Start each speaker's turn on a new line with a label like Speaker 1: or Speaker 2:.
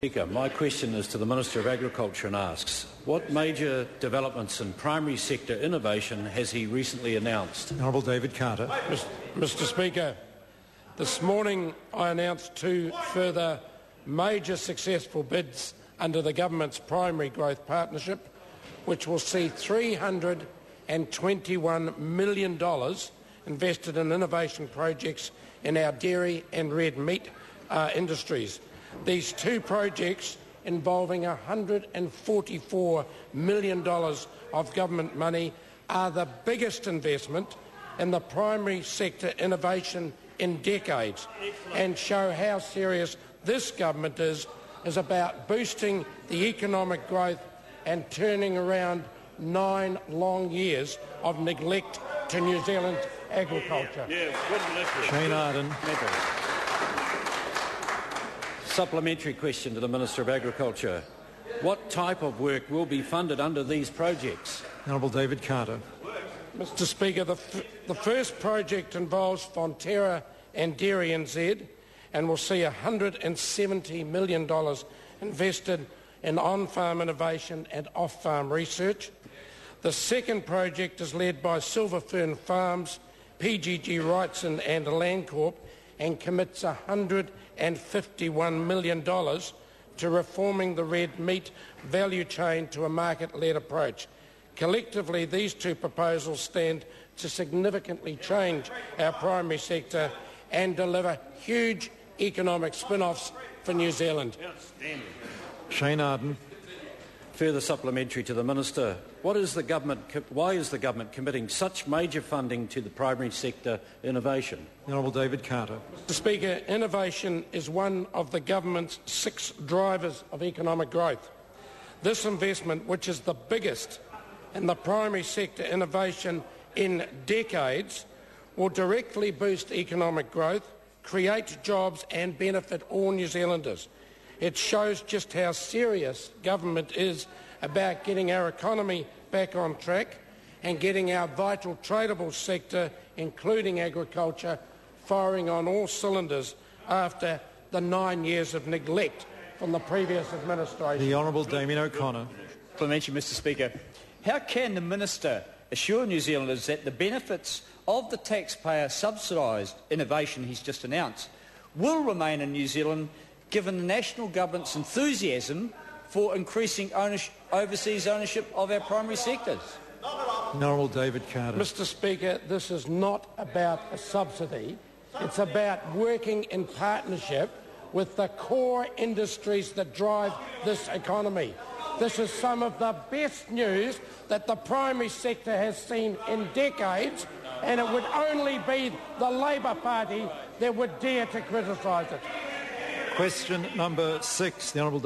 Speaker 1: Speaker, my question is to the Minister of Agriculture and asks, what major developments in primary sector innovation has he recently announced?
Speaker 2: Honourable David Carter.
Speaker 3: Mr Speaker, this morning I announced two further major successful bids under the Government's Primary Growth Partnership, which will see $321 million invested in innovation projects in our dairy and red meat industries. These two projects, involving $144 million of government money, are the biggest investment in the primary sector innovation in decades and show how serious this government is about boosting the economic growth and turning around 9 long years of neglect to New Zealand agriculture.
Speaker 2: Shane Ardern.
Speaker 1: Supplementary question to the Minister of Agriculture. What type of work will be funded under these projects?
Speaker 2: Honourable David Carter.
Speaker 3: Mr Speaker, the first project involves Fonterra and Dairy NZ and will see $170 million invested in on-farm innovation and off-farm research. The second project is led by Silver Fern Farms, PGG Wrightson and Landcorp and commits $151 million to reforming the red meat value chain to a market-led approach. Collectively, these two proposals stand to significantly change our primary sector and deliver huge economic spin-offs for New Zealand.
Speaker 2: Shane Ardern.
Speaker 1: Further supplementary to the Minister. Why is the government committing such major funding to the primary sector innovation?
Speaker 2: Honourable David Carter.
Speaker 3: Mr Speaker, innovation is one of the government's 6 drivers of economic growth. This investment, which is the biggest in the primary sector innovation in decades, will directly boost economic growth, create jobs and benefit all New Zealanders. It shows just how serious government is about getting our economy back on track and getting our vital tradable sector, including agriculture, firing on all cylinders after the 9 years of neglect from the previous administration.
Speaker 2: The Honourable Damien O'Connor.
Speaker 4: Supplementary, Mr Speaker. How can the Minister assure New Zealanders that the benefits of the taxpayer subsidised innovation he's just announced will remain in New Zealand, given the national government's enthusiasm for increasing overseas ownership of our primary sectors?
Speaker 2: Honourable David Carter.
Speaker 3: Mr Speaker, this is not about a subsidy. It's about working in partnership with the core industries that drive this economy. This is some of the best news that the primary sector has seen in decades, and it would only be the Labor Party that would dare to criticise it.
Speaker 2: Question number 6. The Honourable